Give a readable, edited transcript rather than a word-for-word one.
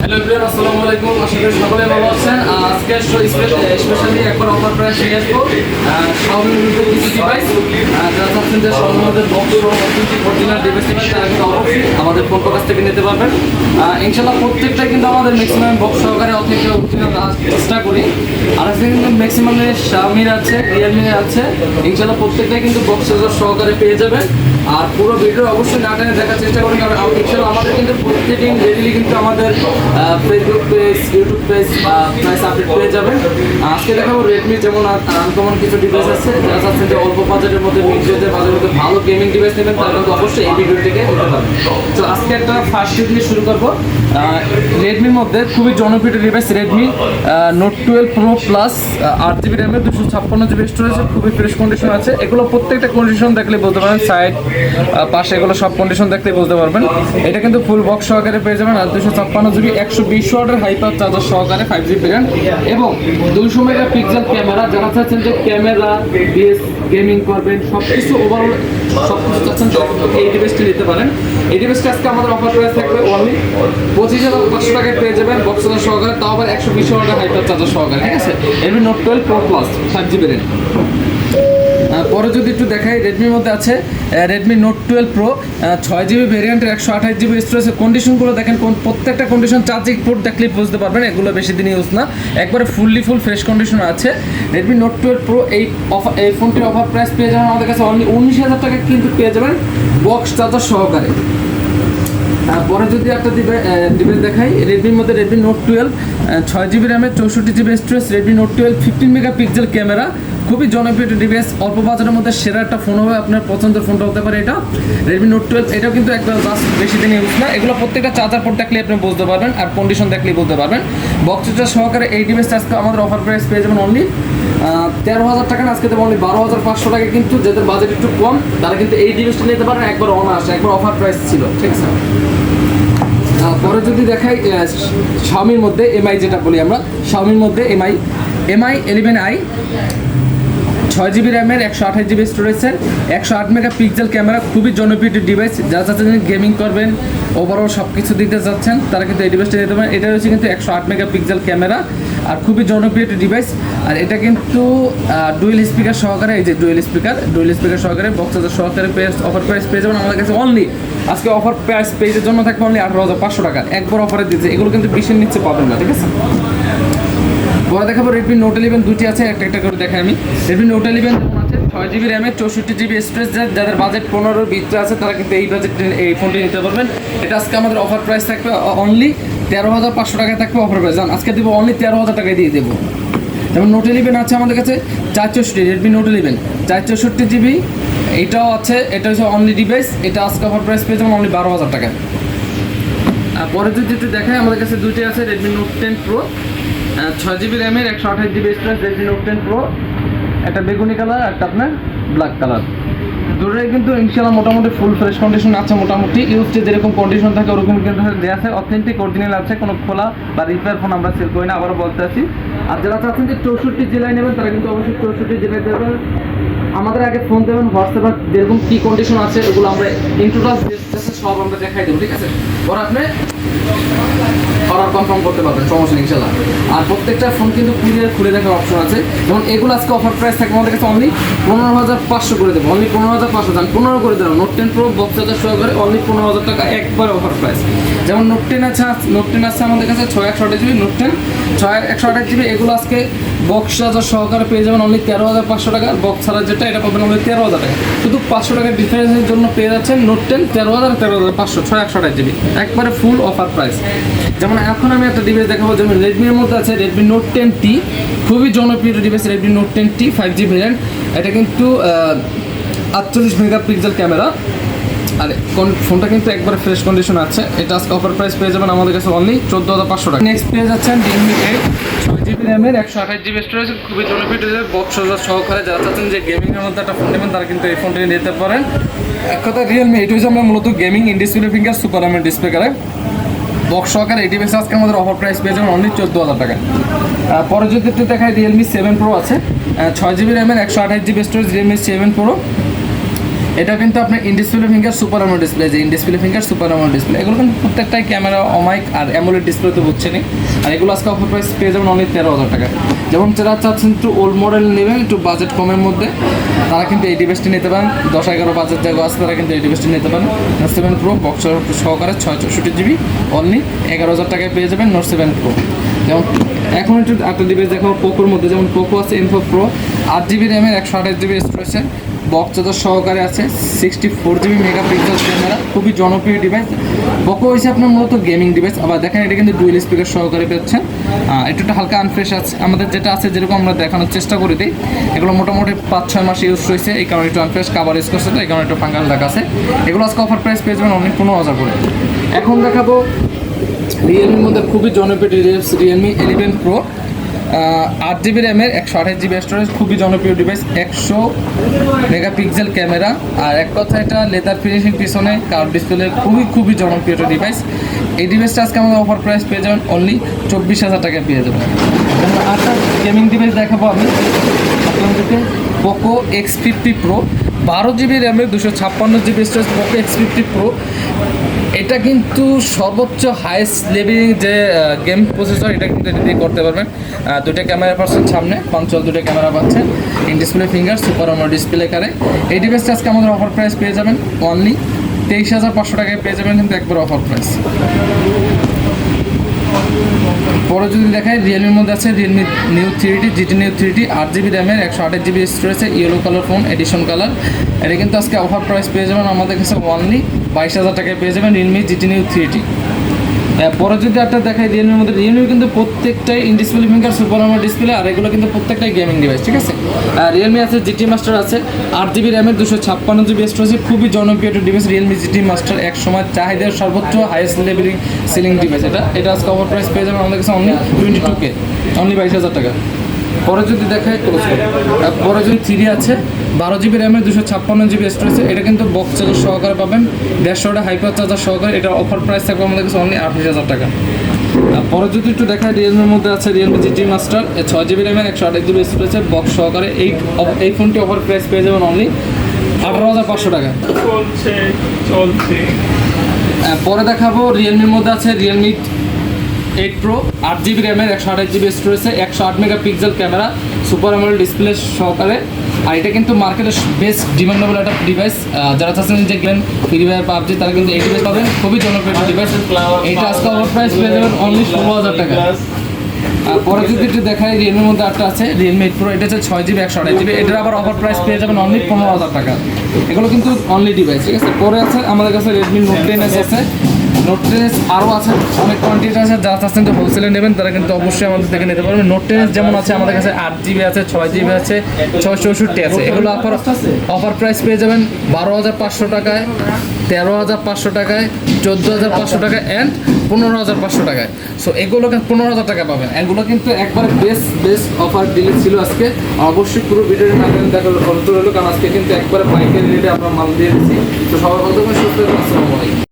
Hello everyone, আসসালামু আলাইকুম। আশা করি সকলে ভালো আছেন। আজকে স্পেশালি একবার অফার প্রাইস নিয়ে আসবো Xiaomi কিছু ডিভাইস। যারা চাচ্ছেন যে Xiaomi বক্স অরিজিনাল ডিভাইস নেবেন তারা কিন্তু অবশ্যই আমাদের পক্ষ কাছ থেকে নিতে পারবেন। ইনশাআল্লাহ প্রত্যেকটা কিন্তু আমাদের ম্যাক্সিমাম বক্স সহকারে অথেন্টিক অরিজিনাল চেষ্টা করি। আর আজকে কিন্তু ম্যাক্সিমাম Xiaomi আছে, Realme আছে। ইনশাআল্লাহ প্রত্যেকটাই কিন্তু বক্স সহকারে পেয়ে যাবেন। আর পুরো ভিডিও অবশ্যই না টেনে দেখার চেষ্টা করি, কারণ ইনশাআল্লাহ আমাদের কিন্তু প্রত্যেকদিন ডেইলি কিন্তু আমাদের Facebook page, YouTube page price update পেয়ে যাবেন। আজকে দেখাবো রেডমি যেমন আনকমন কিছু ডিভাইস আছে। যারা চাচ্ছেন যে অল্প বাজেটের মধ্যে মিড-রেঞ্জের বাজেটের মধ্যে ভালো গেমিং ডিভাইস নেবেন তারা কিন্তু অবশ্যই এই ভিডিও থেকে নিতে পারবেন। তো আজকে একটা ফার্স্ট দিয়ে শুরু করবো। রেডমির মধ্যে খুবই জনপ্রিয় device Redmi note 12 pro plus 8GB র্যামের 256GB স্টোরেজ, খুবই ফ্রেশ কন্ডিশন আছে। এগুলো প্রত্যেকটা কন্ডিশন দেখলে বলতে পারেন, সাইড পাশে এগুলো সব কন্ডিশন দেখলে বুঝতে পারবেন। এটা কিন্তু ফুল বক্স সহকারে পেয়ে যাবেন। আর 256GB 120 ওয়াটের হাইপার চার্জার সহকারে 5G ভেরিয়েন্ট এবং 200 মেগাপিক্সেল ক্যামেরা। যারা চাচ্ছেন যে ক্যামেরা বেস গেমিং করবেন, সব কিছু ওভারঅল সব কিছু চাচ্ছেন এই ডিভাইসটি নিতে পারেন। এই ডিভাইসটা আজকে আমাদের অফার প্রাইস থাকবে অনলি 25,500 টাকায় পেয়ে যাবেন বক্স চার্জার সহকারে, তাও আবার 120 ওয়াটের হাইপার চার্জার সহকারে। ঠিক আছে, Redmi note 12 pro plus 5G variant. পরে যদি একটু দেখাই, রেডমির মধ্যে আছে রেডমি নোট 12 প্রো 6GB ভেরিয়েন্টের 128GB স্টোরেজের। কন্ডিশনগুলো দেখেন, প্রত্যেকটা কন্ডিশন চার্জিং পোর্ট দেখলে বুঝতে পারবেন এগুলো বেশি দিন ইউজ না, একবারে ফুল ফ্রেশ কন্ডিশন আছে। রেডমি নোট 12 প্রো এই ফোনটির অফার প্রাইস পেয়ে যাবেন আমাদের কাছে অনলি 19,000 টাকা কিন্তু পেয়ে যাবেন বক্স চার্জার সহকারে। পরে যদি একটা ডিভাইস দেখাই, রেডমির মধ্যে রেডমি নোট 12 6GB র্যামের 64GB storage, Redmi note 12 15 megapixel camera, খুবই জনপ্রিয় ডিভাইস। অল্প বাজারের মধ্যে সেরা একটা ফোন হবে, আপনার পছন্দের ফোনটা হতে পারে এটা রেডমি নোট 12। এটাও কিন্তু একবার জাস্ট বেশি দিন ইউজ না, এগুলো প্রত্যেকটা চার্জার পোর্ট দেখলে আপনি বুঝতে পারবেন আর কন্ডিশন দেখলেই বুঝতে পারবেন। বক্স চার্জার সহকারে এই ডিভাইসটা আজকে আমাদের অফার প্রাইস পেয়ে যাবেন অনলি 13,000 টাকা। আজকে দেবো অনলি 12,500 টাকা। কিন্তু যাদের বাজেট একটু কম তারা কিন্তু এই ডিভাইসটা নিতে পারেন, একবার অনায়াসে, একবার অফার প্রাইস ছিল। ঠিক আছে, পরে যদি দেখাই Xiaomiর মধ্যে MI যেটা বলি আমরা, Xiaomiর মধ্যে MI 11i 6GB র্যামের 128GB স্টোরেজের 108 মেগাপিক্সেল ক্যামেরা, খুবই জনপ্রিয় ডিভাইস। যারা চাচ্ছেন গেমিং করবেন, ওভারঅল সব কিছু দিতে যাচ্ছেন তারা কিন্তু এই ডিভাইসটা নিতে পারেন। এটা হচ্ছে কিন্তু 108 মেগাপিক্সেল ক্যামেরা আর খুবই জনপ্রিয় একটি ডিভাইস। আর এটা কিন্তু ডুয়েল স্পিকার সহকারে, এই যে ডুয়েল স্পিকার সহকারে বক্স চার্জার সহকারে অফার প্রাইস পেয়ে যাবেন আমাদের কাছে অনলি। আজকে অফার প্রাইস পেজের জন্য থাকবে অনলি 18,500 টাকা, একবার অফারে দিচ্ছে। এগুলো কিন্তু 20-এর নিচে পাবেন না। ঠিক আছে, পরে দেখাবো রেডমি নোট 11 দুটি আছে, একটা করে দেখাই আমি। রেডমি নোট 11 আছে 6GB র্যামের 64GB স্টোরেজ। যাদের বাজেট 15-এর ভিতরে আছে তারা কিন্তু এই ফোনটি নিতে পারবেন। এটা আজকে আমাদের অফার প্রাইস থাকবে অনলি 13,500 টাকায় থাকবে অফার প্রাইস। আজকে দেবো অনলি 13,000 টাকায় দিয়ে দেবো। যেমন নোট 11 আছে আমাদের কাছে 464, রেডমি নোট 11 464GB, এটাও আছে। এটা হচ্ছে অনলি ডিভাইস, এটা আজকে অফার প্রাইস পেয়ে যাবেন অনলি 12,000 টাকায়। পরে যদি একটু দেখাই, আমাদের কাছে দুটি আছে রেডমি নোট 10 প্রো 6GB র্যামের 128GB storage, Redmi note 10 pro, একটা বেগুনি কালার একটা আপনার ব্ল্যাক কালার। দুটোই কিন্তু ইনশাআল্লাহ মোটামুটি ফুল ফ্রেশ কন্ডিশন আছে। মোটামুটি ইউজে যেরকম কন্ডিশন থাকে ওরকম কিন্তু দেওয়া আছে, অথেন্টিক অরিজিনাল আছে, কোনো খোলা বা রিপেয়ার ফোন আমরা সেল করি না, আবারও বলতে আছি। আর যারা চাচ্ছেন যে 64 জেলায় নেবেন তারা কিন্তু অবশ্যই 64 জেলায় দেবেন। আমাদের আগে ফোন দেবেন, হোয়াটসঅ্যাপে যেরকম কী কন্ডিশন আছে ওগুলো আমরা ইন্ট্রোডাস সব আমরা দেখাই দেবো। ঠিক আছে, পরে আপনি অর্ডার কনফার্ম করতে পারবেন, সমস্যা নেই ইনশাআল্লাহ। আর প্রত্যেকটা ফোন কিন্তু খুলে দেখার অপশন আছে। যেমন এগুলো আজকে অফার প্রাইস থাকবে আমাদের কাছে অনলি 15,500 করে দেবো, অনলি 15,500। যান 15 করে দেবো। নোট 10 প্রো বক্স চার্জার সহকারে অনলি 15,000 টাকা, একবার অফার প্রাইস। যেমন নোট 10 আছে আমাদের কাছে 6/128GB, নোট 10 6/128GB, এগুলো আজকে বক্স চার্জার সহকারে পেয়ে যাবেন অনলি 13,500 টাকা। বক্স ছাড়া যেটা এটা পাবেন অনলি 13,000 টাকা। শুধু 500 টাকার ডিফারেন্সের জন্য পেয়ে যাচ্ছেন নোট 10 13,500 6/128GB, একবারে ফুল অফার প্রাইস। যেমন এখন আমি একটা ডিভাইস দেখাবো, যেমন রেডমির মধ্যে আছে রেডমি নোট 10T, খুবই জনপ্রিয় device Redmi note 10T 5G variant. এটা কিন্তু 48 মেগাপিক্সেল ক্যামেরা আর ফোনটা কিন্তু একবারে ফ্রেশ কন্ডিশন আছে। এটা আজকে অফার প্রাইস পেয়ে যাবেন আমাদের কাছে অনলি 14,500 টাকা। নেক্সট পেয়ে যাচ্ছেন Realme 8 6GB র্যামের 128GB স্টোরেজ, খুবই জনপ্রিয় বক্স চার্জার সহকারে। যারা চাচ্ছেন যে গেমিংয়ের মধ্যে একটা ফোন নেবেন তারা কিন্তু এই ফোনটি নিতে পারেন। এক কথা Realme 8 হচ্ছে আমরা মূলত gaming in display finger super AMOLED display করে বক্স সহকারে এই ডিভাইস আজকে আমাদের অফার প্রাইস পেয়ে যাবেন অনলি 14,000 টাকা। পরে যদি একটু দেখায়, Realme 7 Pro আছে 6GB র্যামের 128GB স্টোরেজ, Realme 7 Pro এটা কিন্তু আপনার in display finger super AMOLED display, যে in display finger super AMOLED display, এগুলো কিন্তু প্রত্যেকটাই ক্যামেরা অমাইক আর অ্যামোলেড ডিসপ্লে তো বুঝছেনই। আর এগুলো আজকে অফার প্রাইস পেয়ে যাবেন অনলি 13,000 টাকা। যেমন যারা চাচ্ছেন একটু ওল্ড মডেল নেবেন, একটু বাজেট কমের মধ্যে, তারা কিন্তু এই ডিভাইসটি নিতে পারেন। 10-11 বাজেট জায়গা আছে, তারা কিন্তু এই ডিভাইসটি নিতে পারেন। নোট 7 প্রো বক্স সহকারে 664 জিবি অনলি 11,000 টাকায় পেয়ে যাবেন নোট 7 প্রো। যেমন এখন একটু একটা ডিভাইস দেখো পোকোর মধ্যে, যেমন পোকো আছে ইনফো প্রো 8 জিবি র্যামের 128 জিবি স্টোরেজের বক্স চার্জার সহকারে আছে, 64 জিবি মেগাপিক্সেল ক্যামেরা, খুবই জনপ্রিয় ডিভাইস। পোকো হয়েছে আপনার মূলত গেমিং ডিভাইস। আবার দেখেন এটা কিন্তু ডুয়েল স্পিকার সহকারে পেয়েছেন। একটু হালকা আনফ্রেশ আছে, আমাদের যেটা আছে যেরকম আমরা দেখানোর চেষ্টা করে দিই। এগুলো মোটামুটি 5-6 মাস ইউজ রয়েছে, এই কারণে একটু আনফ্রেশ কাভার ইউজ করছে, তো এই কারণে একটু ফাঙ্গাল রাখা আছে। এগুলো আজকে অফার প্রাইস পেয়ে যাবেন অনেক 15,000 করে। এখন দেখাবো রিয়েলমির মধ্যে খুবই জনপ্রিয় ডিভাইস রিয়েলমি 11 প্রো, 8 জিবি র্যামের 128 জিবি স্টোরেজ, খুবই জনপ্রিয় ডিভাইস, 100 মেগাপিক্সেল ক্যামেরা। আর এক কথা এটা লেদার ফিনিশিং পিছনে কার্ভ ডিসপ্লে, খুবই জনপ্রিয় একটা ডিভাইস। এই ডিভাইসটা আজকে আমাদের অফার প্রাইস পেয়ে যাবেন অনলি 24,000 টাকায় পেয়ে যাবেন। আরেকটা গেমিং ডিভাইস দেখাবো আমি আপনাদেরকে, পোকো X50 প্রো, 12 জিবি র্যামের 256 GB storage, Poco X50 pro. এটা কিন্তু সর্বোচ্চ হাইয়েস্ট লেভেল যে গেম প্রসেসর, এটা কিন্তু এটা দিয়ে করতে পারবেন। দুটো ক্যামেরা পাচ্ছেন সামনে, পাঞ্চুয়াল দুটো ক্যামেরা পাচ্ছেন, in display finger super AMOLED display কারে। এই ডিভাইসটা আজকে আমাদের অফার প্রাইস পেয়ে যাবেন অনলি 23,500 টাকায় পেয়ে যাবেন, কিন্তু একবার অফার প্রাইস। পরে যদি দেখায় রিয়েলমির মধ্যে আছে Realme new 3T GT new 3T 8 GB র্যামের 128 জিবি স্টোরেজে, yellow colour phone edition colour. এটা কিন্তু আজকে অফার প্রাইস পেয়ে যাবেন আমাদের কাছে অনলি 22,000 টাকায় পেয়ে যাবেন রিয়েলমি GT নিউ 3T। পরে যদি একটা দেখায় রিয়েলমির মধ্যে, রিয়েলমি কিন্তু প্রত্যেকটাই in display finger super AMOLED display, আর এগুলো কিন্তু প্রত্যেকটাই গেমিং ডিভাইস, ঠিক আছে। রিয়েলমি আছে GT মাস্টার আছে 8 জিবি র্যামের 256 জিবি স্টোরেজে, খুবই জনপ্রিয় একটা ডিভাইস রিয়েলমি GT মাস্টার, এক সময় চাহিদার সর্বোচ্চ হাইয়েস্ট লেভেলিং সিলিং ডিভাইস। এটা আজকে অফার প্রাইস পেয়ে যাবেন আমাদের কাছে অনলি 22K, অনলি 22,000 টাকা। পরে যদি দেখায় পরে যদি 3 আছে 12 জিবি র্যামের 256 জিবি স্টোরেজে, এটা কিন্তু বক্স চার্জার সহকারে পাবেন, 150 হাইপার চার্জার সহকারে। এটা অফার প্রাইস থাকবে আমাদের কাছে অনলি 28,000 টাকা। পরে যদি একটু দেখায় রিয়েলমির মধ্যে আছে রিয়েলমি GT মাস্টার 6 জিবি র্যামের 128 জিবি স্টোরেজের বক্স সহকারে। এই ফোনটি অফার প্রাইস পেয়ে যাবেন অনলি 18,500 টাকা। পরে দেখাবো রিয়েলমির মধ্যে আছে রিয়েলমি 8 প্রো, 8 জিবি র্যামের 128 জিবি স্টোরেজে, 108 megapixel camera, super AMOLED display সহকারে। আর এটা কিন্তু মার্কেটের বেস্ট ডিমান্ডেবল একটা ডিভাইস। যারা চাচ্ছেন যে গেম ফ্রি ফায়ার পাবজি, তারা কিন্তু এই ডিভাইস পাবেন, খুবই জনপ্রিয় একটা ডিভাইস। এইটা আজকে অফার প্রাইস পেয়ে যাবেন অনলি 16,000 টাকা। পরে যদি একটু দেখায় রিয়েলমির মধ্যে একটা আছে রিয়েলমি 8 প্রো, এটা হচ্ছে 6 জিবি 128 জিবি, এটার আবার অফার প্রাইস পেয়ে যাবেন অনলি 15,000 টাকা। এগুলো কিন্তু অনলি ডিভাইস, ঠিক আছে। পরে আছে আমাদের কাছে রেডমি নোট 10 আছে, নোট 10 আরও আছে, অনেক কোয়ান্টিটি আছে। যারা চাচ্ছেন যে হোলসেলে নেবেন তারা কিন্তু অবশ্যই আমাদের থেকে নিতে পারবেন। নোট 10 যেমন আছে আমাদের কাছে 8 জিবি আছে, 6 জিবি আছে, 664 আছে। এগুলো অফার প্রাইস পেয়ে যাবেন 12,500 টাকায়, 13,500 টাকায়, 14,500 টাকায় অ্যান্ড 15,500 টাকায়। সো এগুলো 15,000 টাকা পাবেন। এগুলো কিন্তু একবারে বেস্ট অফার ডিলে ছিল আজকে। অবশ্যই পুরো ভিডিওটি না দেখার অনুরোধ রইল, কারণ আজকে কিন্তু একবারে পাইকারি রেটে আমরা মাল দিয়ে দিচ্ছি। তো সবাই ভালো থাকবেন, সুস্থ থাকবেন, আসসালামু আলাইকুম।